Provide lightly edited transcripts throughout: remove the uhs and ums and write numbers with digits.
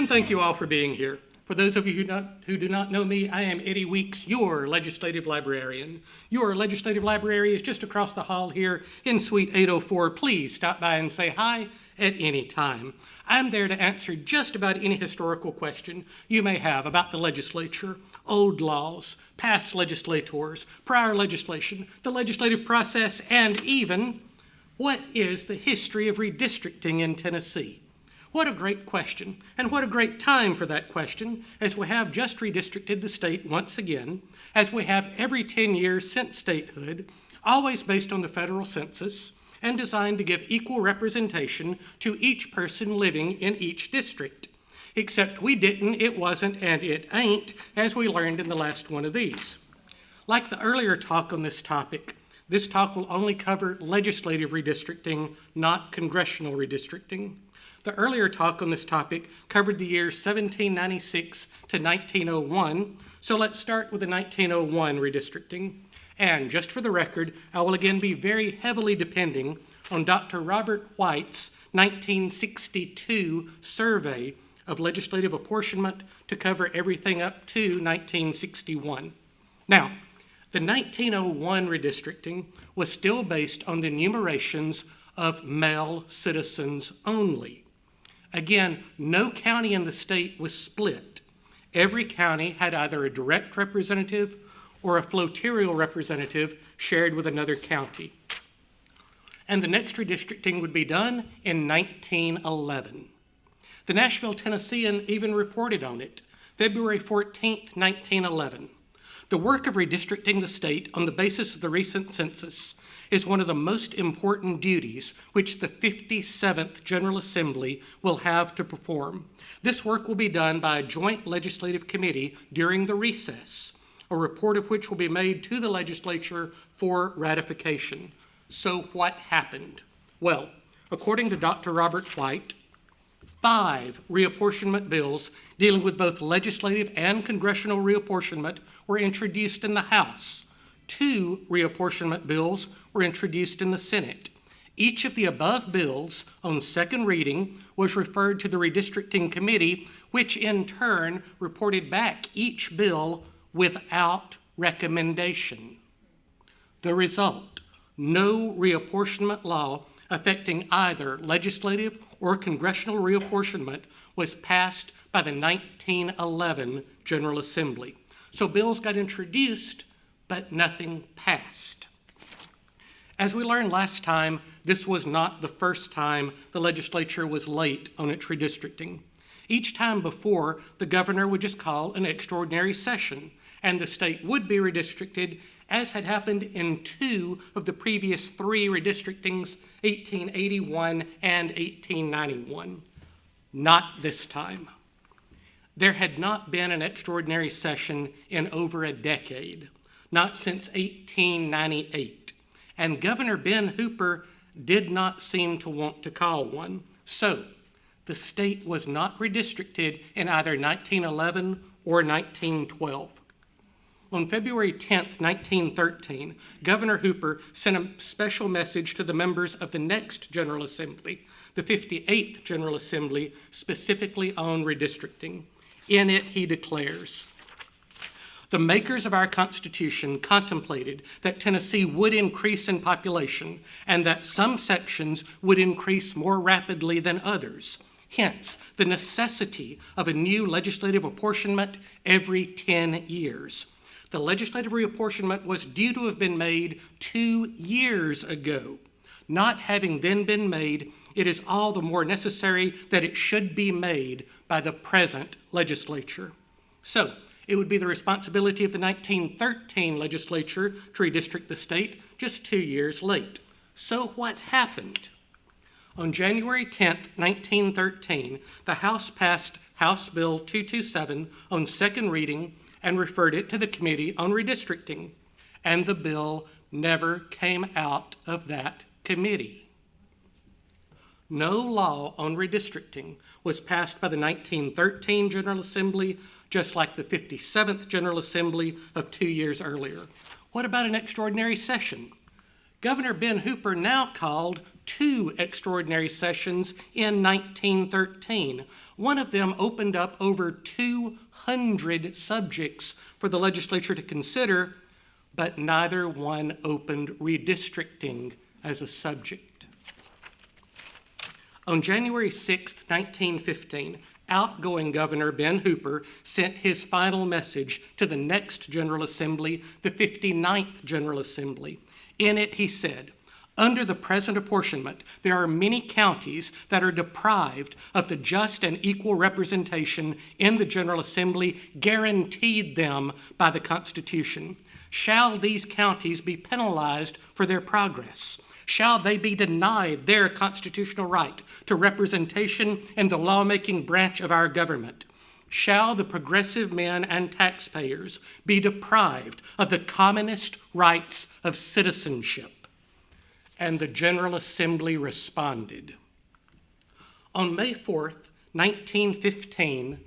thank you all for being here. For those of you who do not know me, I am Eddie Weeks, your legislative librarian. Your legislative library is just across the hall here in Suite 804. Please stop by and say hi at any time. I'm there to answer just about any historical question you may have about the legislature, old laws, past legislators, prior legislation, the legislative process, and even what is the history of redistricting in Tennessee. What a great question, and what a great time for that question, as we have just redistricted the state once again, as we have every 10 years since statehood, always based on the federal census, and designed to give equal representation to each person living in each district. Except we didn't, it wasn't, and it ain't, as we learned in the last one of these. Like the earlier talk on this topic, this talk will only cover legislative redistricting, not congressional redistricting. The earlier talk on this topic covered the years 1796 to 1901, so let's start with the 1901 redistricting. And just for the record, I will again be very heavily depending on Dr. Robert White's 1962 survey of legislative apportionment to cover everything up to 1961. Now, the 1901 redistricting was still based on the enumerations of male citizens only. Again, no county in the state was split. Every county had either a direct representative or a floterial representative shared with another county. And the next redistricting would be done in 1911. The Nashville Tennessean even reported on it, February 14th, 1911. The work of redistricting the state on the basis of the recent census is one of the most important duties which the 57th General Assembly will have to perform. This work will be done by a joint legislative committee during the recess, a report of which will be made to the legislature for ratification. So what happened? Well, according to Dr. Robert White, 5 reapportionment bills dealing with both legislative and congressional reapportionment were introduced in the House. 2 reapportionment bills were introduced in the Senate. Each of the above bills on second reading was referred to the redistricting committee, which in turn reported back each bill without recommendation. The result, no reapportionment law affecting either legislative or congressional reapportionment was passed by the 1911 General Assembly. So bills got introduced, but nothing passed. As we learned last time, this was not the first time the legislature was late on its redistricting. Each time before, the governor would just call an extraordinary session, and the state would be redistricted, as had happened in 2 of the previous 3 redistrictings, 1881 and 1891. Not this time. There had not been an extraordinary session in over a decade, not since 1898, and Governor Ben Hooper did not seem to want to call one. So the state was not redistricted in either 1911 or 1912. On February 10th, 1913, Governor Hooper sent a special message to the members of the next General Assembly, the 58th General Assembly, specifically on redistricting. In it, he declares, "The makers of our Constitution contemplated that Tennessee would increase in population and that some sections would increase more rapidly than others. Hence, the necessity of a new legislative apportionment every 10 years. The legislative reapportionment was due to have been made 2 years ago. Not having then been made, it is all the more necessary that it should be made by the present legislature." So, it would be the responsibility of the 1913 legislature to redistrict the state just 2 years late. So what happened? On January 10th, 1913, the House passed House Bill 227 on second reading and referred it to the Committee on Redistricting, and the bill never came out of that committee. No law on redistricting was passed by the 1913 General Assembly, just like the 57th General Assembly of 2 years earlier. What about an extraordinary session? Governor Ben Hooper now called 2 extraordinary sessions in 1913. One of them opened up over 200 subjects for the legislature to consider, but neither one opened redistricting as a subject. On January 6, 1915, outgoing Governor Ben Hooper sent his final message to the next General Assembly, the 59th General Assembly. In it, he said, "Under the present apportionment, there are many counties that are deprived of the just and equal representation in the General Assembly guaranteed them by the Constitution. Shall these counties be penalized for their progress? Shall they be denied their constitutional right to representation in the lawmaking branch of our government? Shall the progressive men and taxpayers be deprived of the commonest rights of citizenship?" And the General Assembly responded. On May 4th, 1915,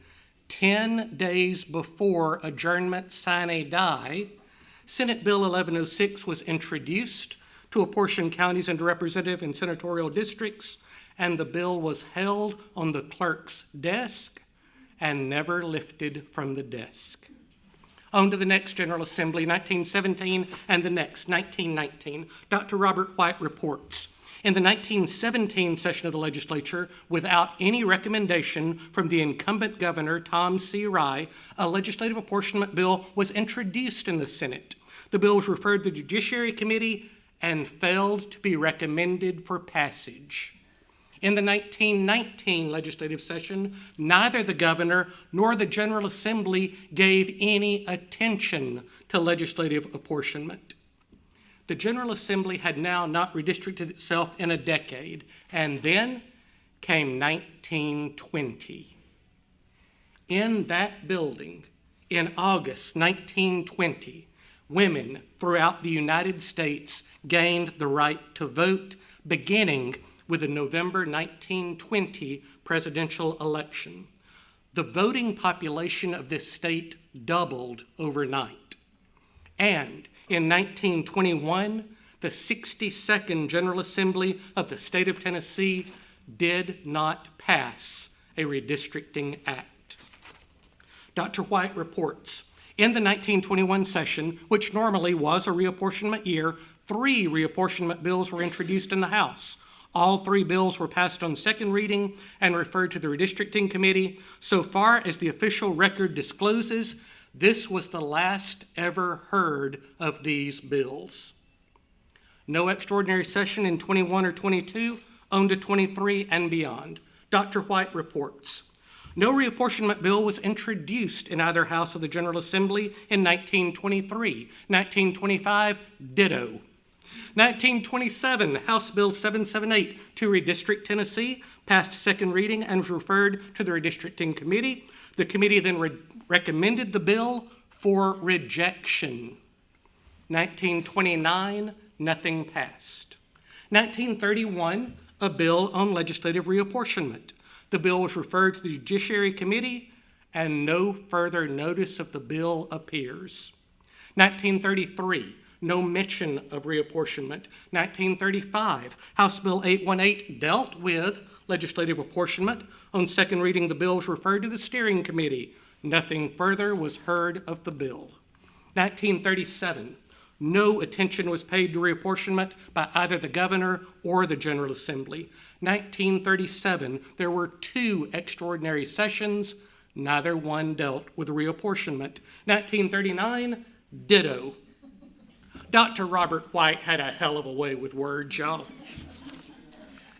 10 days before adjournment sine die, Senate Bill 1106 was introduced to apportion counties into representative and senatorial districts, and the bill was held on the clerk's desk and never lifted from the desk. On to the next General Assembly, 1917, and the next, 1919. Dr. Robert White reports, in the 1917 session of the legislature, without any recommendation from the incumbent governor, Tom C. Rye, a legislative apportionment bill was introduced in the Senate. The bill was referred to the Judiciary Committee and failed to be recommended for passage. In the 1919 legislative session, neither the governor nor the General Assembly gave any attention to legislative apportionment. The General Assembly had now not redistricted itself in a decade, and then came 1920. In that building, in August 1920, women throughout the United States gained the right to vote, beginning with the November 1920 presidential election. The voting population of this state doubled overnight. And in 1921, the 62nd General Assembly of the state of Tennessee did not pass a redistricting act. Dr. White reports, in the 1921 session, which normally was a reapportionment year, 3 reapportionment bills were introduced in the House. All 3 bills were passed on second reading and referred to the Redistricting Committee. So far as the official record discloses, this was the last ever heard of these bills. No extraordinary session in 21 or 22, on to 23 and beyond. Dr. White reports, no reapportionment bill was introduced in either house of the General Assembly in 1923. 1925, ditto. 1927, House Bill 778 to redistrict Tennessee, passed second reading and was referred to the Redistricting Committee. The committee then recommended the bill for rejection. 1929, nothing passed. 1931, a bill on legislative reapportionment. The bill was referred to the Judiciary Committee, and no further notice of the bill appears. 1933, no mention of reapportionment. 1935, House Bill 818 dealt with legislative apportionment. On second reading, the bill was referred to the Steering Committee. Nothing further was heard of the bill. 1937, no attention was paid to reapportionment by either the governor or the General Assembly. 1937, there were 2 extraordinary sessions. Neither one dealt with reapportionment. 1939, ditto. Dr. Robert White had a hell of a way with words, y'all.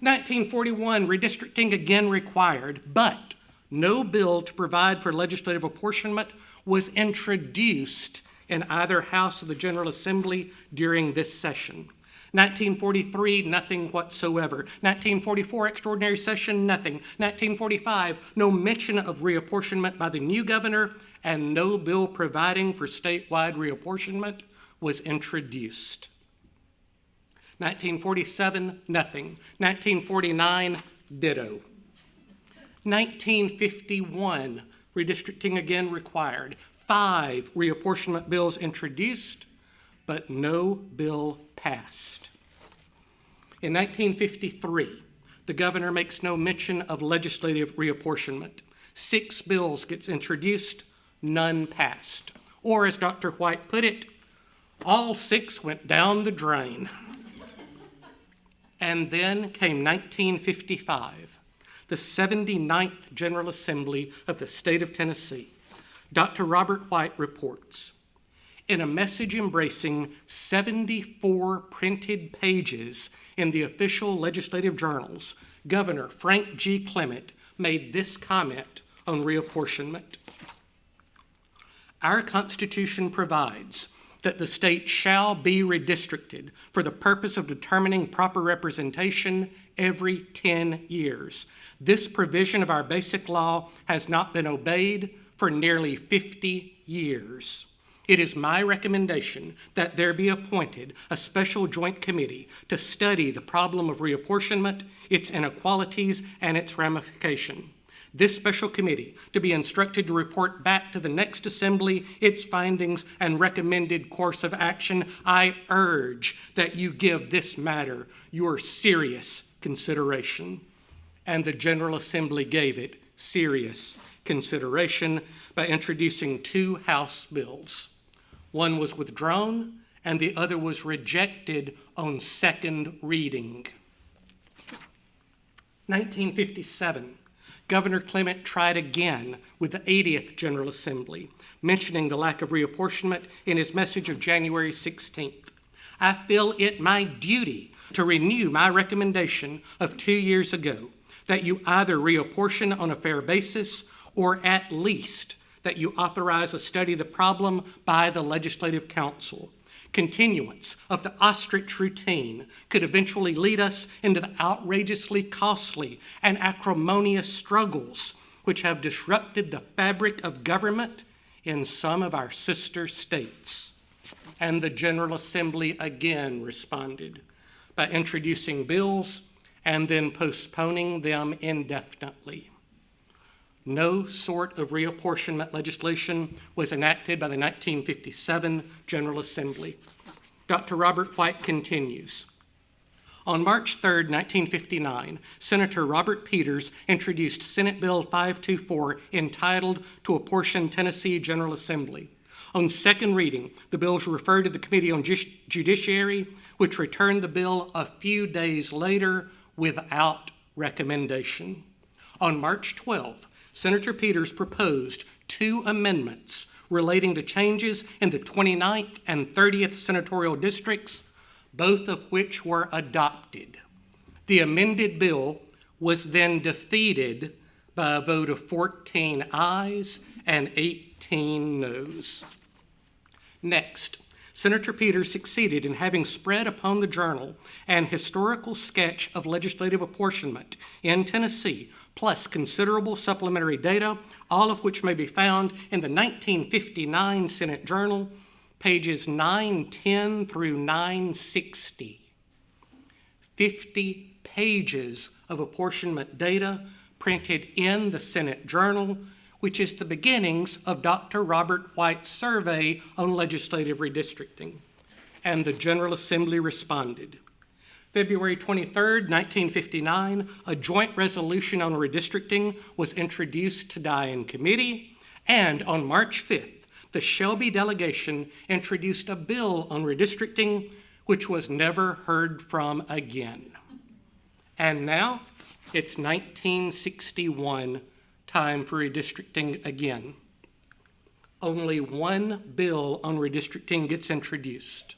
1941, redistricting again required, but no bill to provide for legislative apportionment was introduced in either house of the General Assembly during this session. 1943, nothing whatsoever. 1944, extraordinary session, nothing. 1945, no mention of reapportionment by the new governor, and no bill providing for statewide reapportionment was introduced. 1947, nothing. 1949, ditto. 1951, redistricting again required. 5 reapportionment bills introduced, but no bill passed. In 1953, the governor makes no mention of legislative reapportionment. 6 bills gets introduced, none passed. Or as Dr. White put it, all 6 went down the drain. And then came 1955, the 79th General Assembly of the state of Tennessee. Dr. Robert White reports, in a message embracing 74 printed pages in the official legislative journals, Governor Frank G. Clement made this comment on reapportionment. Our Constitution provides that the state shall be redistricted for the purpose of determining proper representation every 10 years. This provision of our basic law has not been obeyed for nearly 50 years. It is my recommendation that there be appointed a special joint committee to study the problem of reapportionment, its inequalities, and its ramification. This special committee to be instructed to report back to the next assembly its findings and recommended course of action. I urge that you give this matter your serious consideration. And the General Assembly gave it serious consideration by introducing 2 House bills. One was withdrawn and the other was rejected on second reading. 1957. Governor Clement tried again with the 80th General Assembly, mentioning the lack of reapportionment in his message of January 16th. I feel it my duty to renew my recommendation of 2 years ago that you either reapportion on a fair basis or at least that you authorize a study of the problem by the Legislative Council. Continuance of the ostrich routine could eventually lead us into the outrageously costly and acrimonious struggles which have disrupted the fabric of government in some of our sister states. And the General Assembly again responded by introducing bills and then postponing them indefinitely. No sort of reapportionment legislation was enacted by the 1957 General Assembly. Dr. Robert White continues. On March 3, 1959, Senator Robert Peters introduced Senate Bill 524 entitled To Apportion Tennessee General Assembly. On second reading, the bills were referred to the Committee on Judiciary, which returned the bill a few days later without recommendation. On March 12, Senator Peters proposed 2 amendments relating to changes in the 29th and 30th senatorial districts, both of which were adopted. The amended bill was then defeated by a vote of 14 ayes and 18 noes. Next, Senator Peters succeeded in having spread upon the journal an historical sketch of legislative apportionment in Tennessee, plus considerable supplementary data, all of which may be found in the 1959 Senate Journal, pages 910 through 960. 50 pages of apportionment data printed in the Senate Journal, which is the beginnings of Dr. Robert White's survey on legislative redistricting. And the General Assembly responded. February 23, 1959, a joint resolution on redistricting was introduced to die in committee, and on March 5th, the Shelby delegation introduced a bill on redistricting, which was never heard from again. And now, it's 1961, time for redistricting again. Only 1 bill on redistricting gets introduced.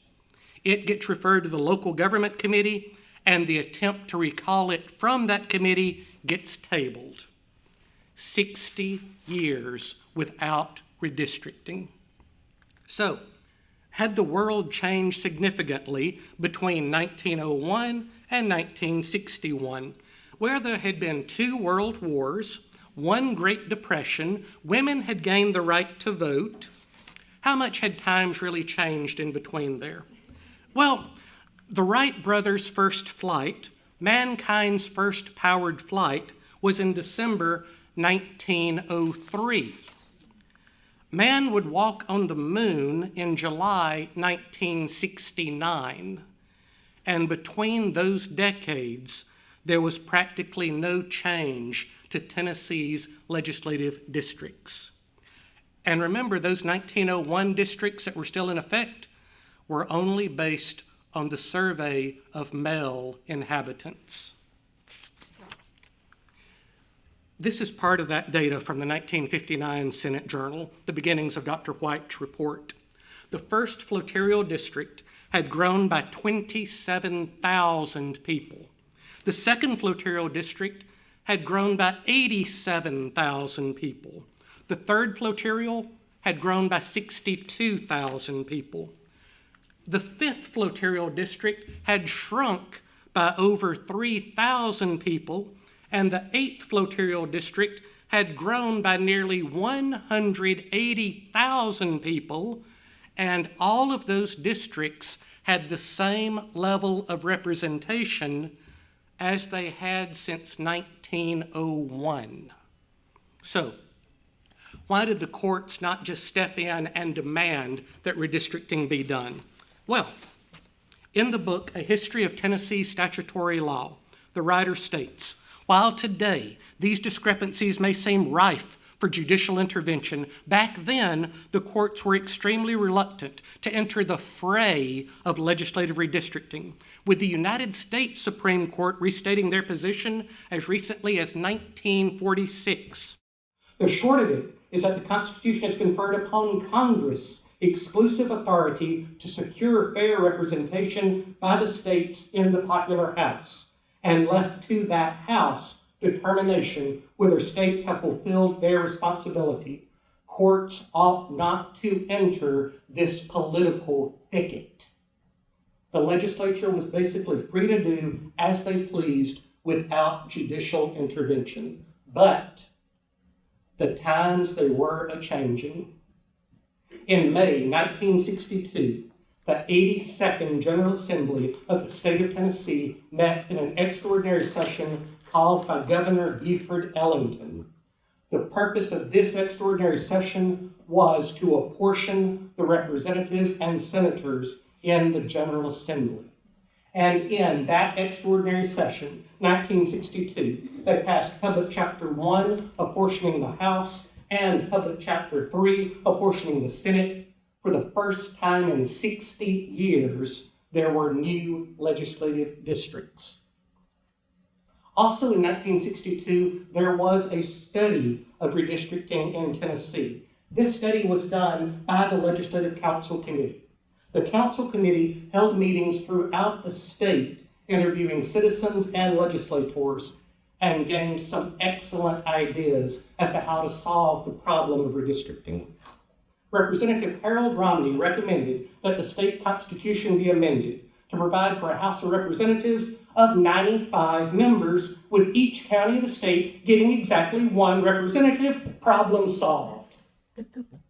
It gets referred to the local government committee, and the attempt to recall it from that committee gets tabled. 60 years without redistricting. So, had the world changed significantly between 1901 and 1961, where there had been 2 world wars, 1 Great Depression, women had gained the right to vote? How much had times really changed in between there? Well, the Wright brothers' first flight, mankind's first powered flight, was in December 1903. Man would walk on the moon in July 1969. And between those decades, there was practically no change to Tennessee's legislative districts. And remember, those 1901 districts that were still in effect were only based on the survey of male inhabitants. This is part of that data from the 1959 Senate Journal, the beginnings of Dr. White's report. The first flotarial district had grown by 27,000 people. The second flotarial district had grown by 87,000 people. The third flotarial had grown by 62,000 people. The fifth flotarial district had shrunk by over 3,000 people, and the eighth flotarial district had grown by nearly 180,000 people, and all of those districts had the same level of representation as they had since 1901. So, why did the courts not just step in and demand that redistricting be done? Well, in the book, A History of Tennessee Statutory Law, the writer states, while today these discrepancies may seem rife for judicial intervention, back then the courts were extremely reluctant to enter the fray of legislative redistricting, with the United States Supreme Court restating their position as recently as 1946. The short of it is that the Constitution has conferred upon Congress exclusive authority to secure fair representation by the states in the popular House, and left to that House determination whether states have fulfilled their responsibility. Courts ought not to enter this political thicket. The legislature was basically free to do as they pleased without judicial intervention. But the times they were a-changing. In May 1962, the 82nd General Assembly of the state of Tennessee met in an extraordinary session called by Governor Buford Ellington. The purpose of this extraordinary session was to apportion the representatives and senators in the General Assembly. And in that extraordinary session, 1962, they passed Public Chapter 1, apportioning the House, and Public Chapter 3, apportioning the Senate. For the first time in 60 years, there were new legislative districts. Also in 1962, there was a study of redistricting in Tennessee. This study was done by the Legislative Council Committee. The Council Committee held meetings throughout the state, interviewing citizens and legislators, and gained some excellent ideas as to how to solve the problem of redistricting. Representative Harold Romney recommended that the state constitution be amended to provide for a House of Representatives of 95 members, with each county of the state getting exactly one representative. Problem solved.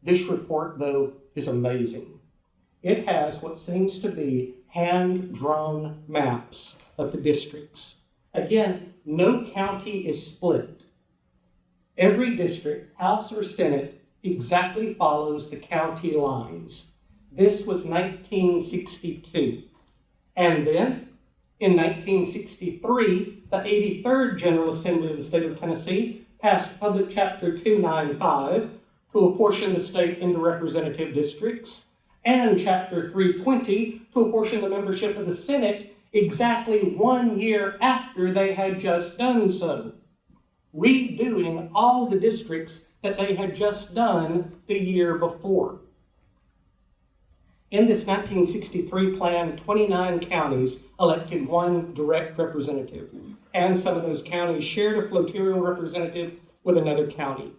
This report, though, is amazing. It has what seems to be hand-drawn maps of the districts. Again, no county is split. Every district, House or Senate, exactly follows the county lines. This was 1962. And then, in 1963, the 83rd General Assembly of the state of Tennessee passed Public Chapter 295 to apportion the state into representative districts, and Chapter 320 to apportion the membership of the Senate exactly 1 year after they had just done so, redoing all the districts that they had just done the year before. In this 1963 plan, 29 counties elected one direct representative, and some of those counties shared a flotarial representative with another county.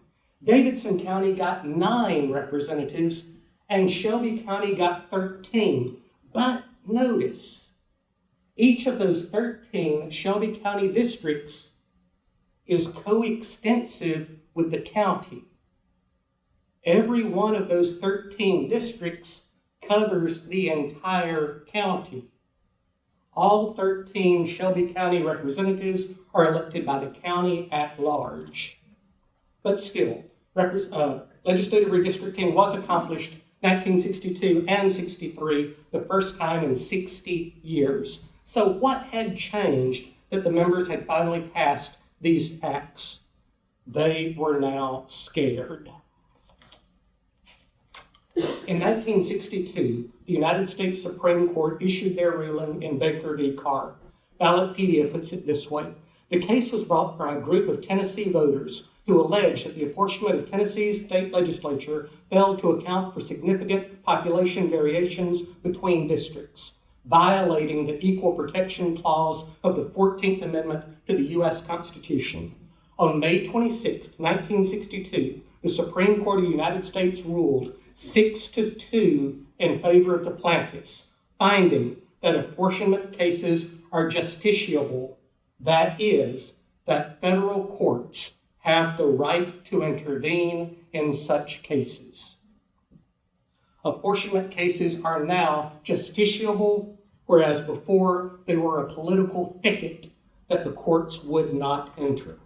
Davidson County got 9 representatives, and Shelby County got 13. But notice, each of those 13 Shelby County districts is coextensive with the county. Every one of those 13 districts covers the entire county. All 13 Shelby County representatives are elected by the county at large. But still, legislative redistricting was accomplished 1962 and 63, the first time in 60 years. So what had changed that the members had finally passed these acts? They were now scared. In 1962, the United States Supreme Court issued their ruling in Baker v. Carr. Ballotpedia puts it this way: the case was brought by a group of Tennessee voters who alleged that the apportionment of Tennessee's state legislature failed to account for significant population variations between districts, violating the Equal Protection Clause of the 14th Amendment to the U.S. Constitution. On May 26, 1962, the Supreme Court of the United States ruled 6-2 in favor of the plaintiffs, finding that apportionment cases are justiciable. That is, that federal courts have the right to intervene in such cases. Apportionment cases are now justiciable, whereas before they were a political thicket that the courts would not enter.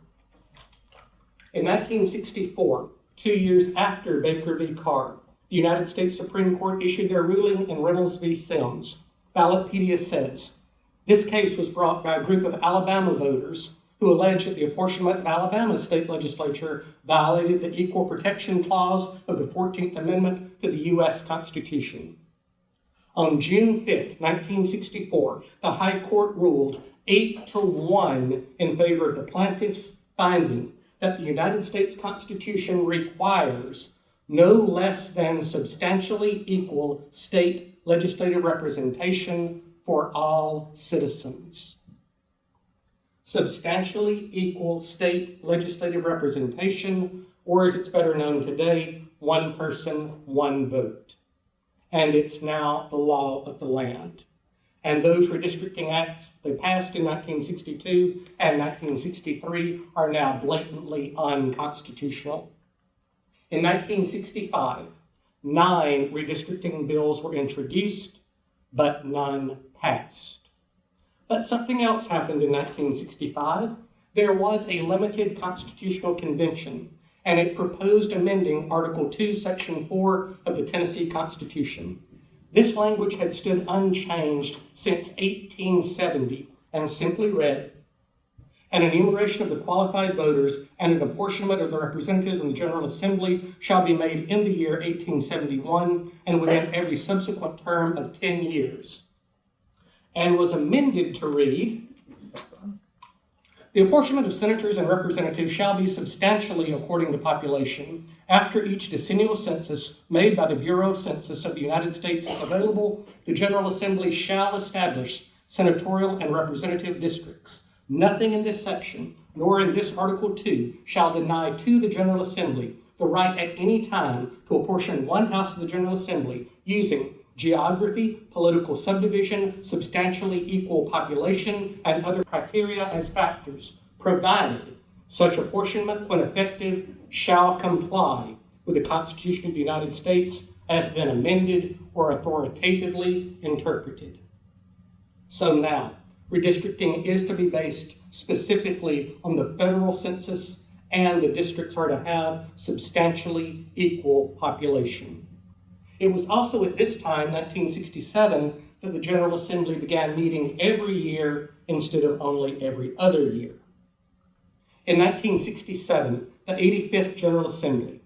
In 1964, 2 years after Baker v. Carr, the United States Supreme Court issued their ruling in Reynolds v. Sims. Ballotpedia says, this case was brought by a group of Alabama voters who alleged that the apportionment of Alabama's state legislature violated the Equal Protection Clause of the 14th Amendment to the U.S. Constitution. On June 5, 1964, the High Court ruled 8-1 in favor of the plaintiffs, finding that the United States Constitution requires no less than substantially equal state legislative representation for all citizens. Substantially equal state legislative representation, or as it's better known today, one person, one vote. And it's now the law of the land. And those redistricting acts they passed in 1962 and 1963 are now blatantly unconstitutional. In 1965, 9 redistricting bills were introduced, but none passed. But something else happened in 1965. There was a limited constitutional convention, and it proposed amending Article 2, Section 4 of the Tennessee Constitution. This language had stood unchanged since 1870 and simply read, an enumeration of the qualified voters and an apportionment of the representatives in the General Assembly shall be made in the year 1871 and within every subsequent term of 10 years. And was amended to read, the apportionment of senators and representatives shall be substantially according to population. After each decennial census made by the Bureau of Census of the United States is available, the General Assembly shall establish senatorial and representative districts. Nothing in this section, nor in this Article 2, shall deny to the General Assembly the right at any time to apportion one house of the General Assembly using geography, political subdivision, substantially equal population, and other criteria as factors, provided such apportionment, when effective, shall comply with the Constitution of the United States as been amended or authoritatively interpreted. So now, redistricting is to be based specifically on the federal census, and the districts are to have substantially equal population. It was also at this time, 1967, that the General Assembly began meeting every year instead of only every other year. In 1967, the 85th General Assembly,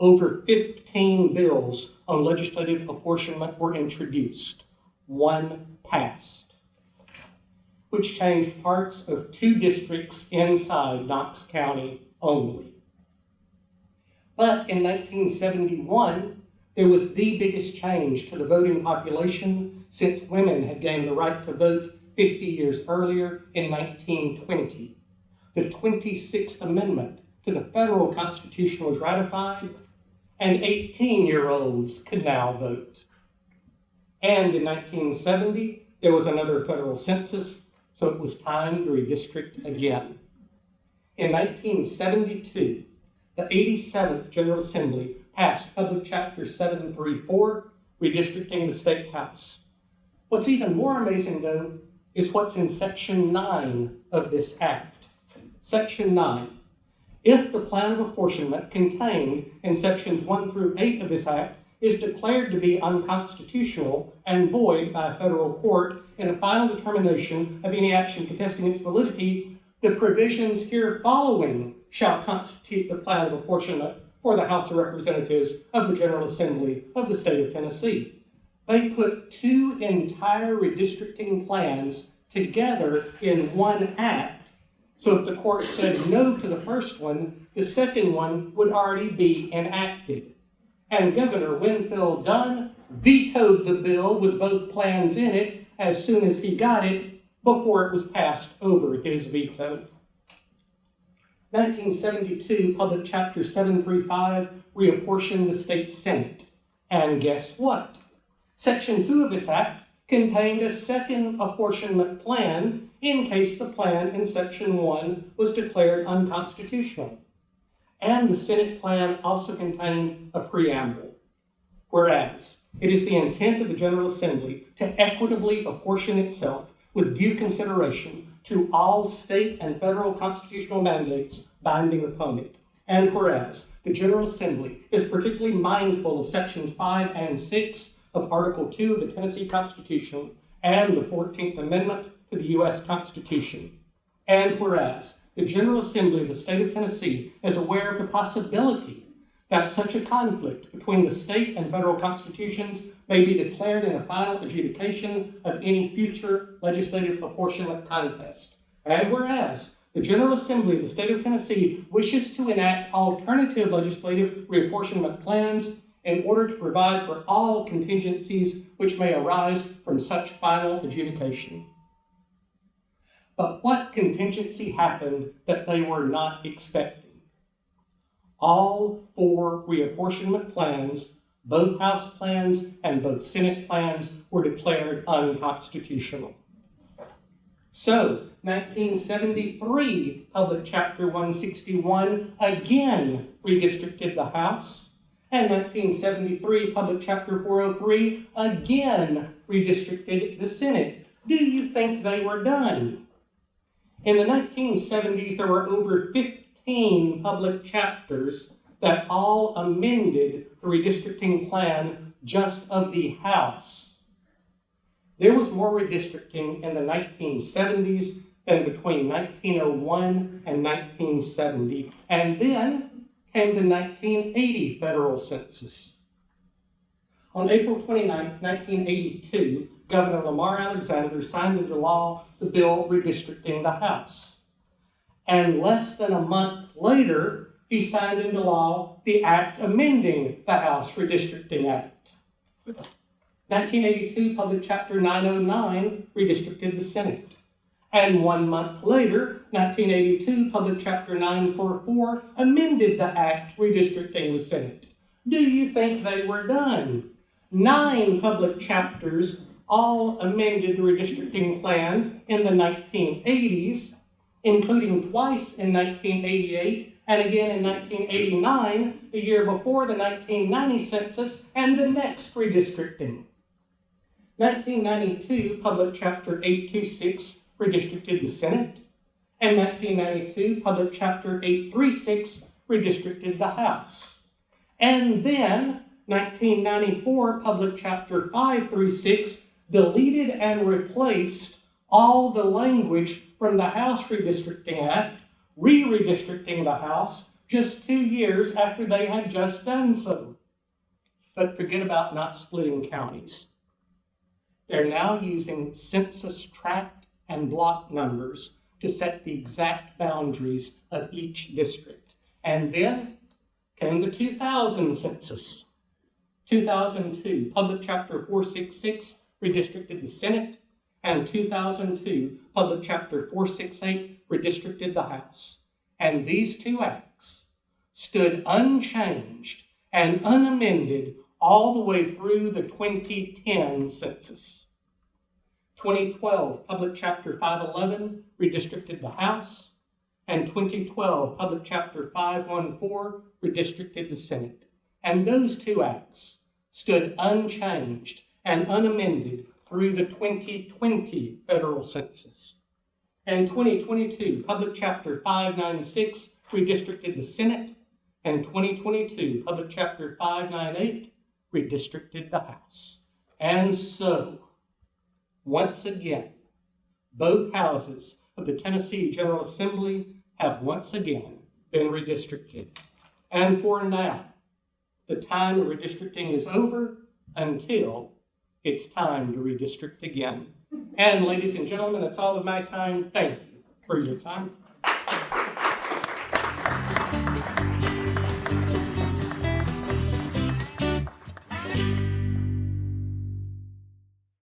over 15 bills on legislative apportionment were introduced. One passed, which changed parts of 2 districts inside Knox County only. But in 1971, there was the biggest change to the voting population since women had gained the right to vote 50 years earlier in 1920. The 26th Amendment to the federal Constitution was ratified, and 18-year-olds could now vote. And in 1970, there was another federal census, so it was time to redistrict again. In 1972, the 87th General Assembly passed Public Chapter 734, redistricting the State House. What's even more amazing, though, is what's in Section 9 of this Act. Section 9. If the plan of apportionment contained in Sections 1 through 8 of this Act is declared to be unconstitutional and void by a federal court in a final determination of any action contesting its validity, the provisions here following shall constitute the plan of apportionment for the House of Representatives of the General Assembly of the state of Tennessee. They put two entire redistricting plans together in one act, so if the court said no to the first one, the second one would already be enacted. And Governor Winfield Dunn vetoed the bill with both plans in it as soon as he got it, before it was passed over his veto. 1972, Public Chapter 735 reapportioned the state Senate. And guess what? Section 2 of this act contained a second apportionment plan in case the plan in Section 1 was declared unconstitutional. And the Senate plan also contained a preamble. Whereas, it is the intent of the General Assembly to equitably apportion itself with due consideration to all state and federal constitutional mandates binding upon it. And whereas the General Assembly is particularly mindful of Sections 5 and 6 of Article 2 of the Tennessee Constitution and the 14th Amendment to the U.S. Constitution. And whereas the General Assembly of the state of Tennessee is aware of the possibility that such a conflict between the state and federal constitutions may be declared in a final adjudication of any future legislative apportionment contest. And whereas the General Assembly of the state of Tennessee wishes to enact alternative legislative reapportionment plans in order to provide for all contingencies which may arise from such final adjudication. But what contingency happened that they were not expecting? All four reapportionment plans, both House plans and both Senate plans, were declared unconstitutional. So, 1973, Public Chapter 161 again redistricted the House, and 1973, Public Chapter 403 again redistricted the Senate. Do you think they were done? In the 1970s, there were over 15 public chapters that all amended the redistricting plan just of the House. There was more redistricting in the 1970s than between 1901 and 1970, and then came the 1980 federal census. On April 29, 1982, Governor Lamar Alexander signed into law the bill redistricting the House. And less than a month later, he signed into law the act amending the House Redistricting Act. 1982, Public Chapter 909 redistricted the Senate. And 1 month later, 1982, Public Chapter 944 amended the act redistricting the Senate. Do you think they were done? 9 public chapters all amended the redistricting plan in the 1980s, including twice in 1988 and again in 1989, the year before the 1990 census and the next redistricting. 1992, Public Chapter 826 redistricted the Senate, and 1992, Public Chapter 836 redistricted the House. And then, 1994, Public Chapter 536 deleted and replaced all the language from the House Redistricting Act, re-redistricting the House just 2 years after they had just done so. But forget about not splitting counties. They're now using census tract and block numbers to set the exact boundaries of each district. And then came the 2000 census. 2002, Public Chapter 466 redistricted the Senate, and 2002, Public Chapter 468 redistricted the House. And these two acts stood unchanged and unamended all the way through the 2010 census. 2012, Public Chapter 511 redistricted the House, and 2012, Public Chapter 514 redistricted the Senate. And those two acts stood unchanged and unamended through the 2020 federal census. And 2022, Public Chapter 596 redistricted the Senate, and 2022, Public Chapter 598 redistricted the House. And so, once again, both houses of the Tennessee General Assembly have once again been redistricted. And for now, the time of redistricting is over until it's time to redistrict again. And ladies and gentlemen, that's all of my time. Thank you for your time.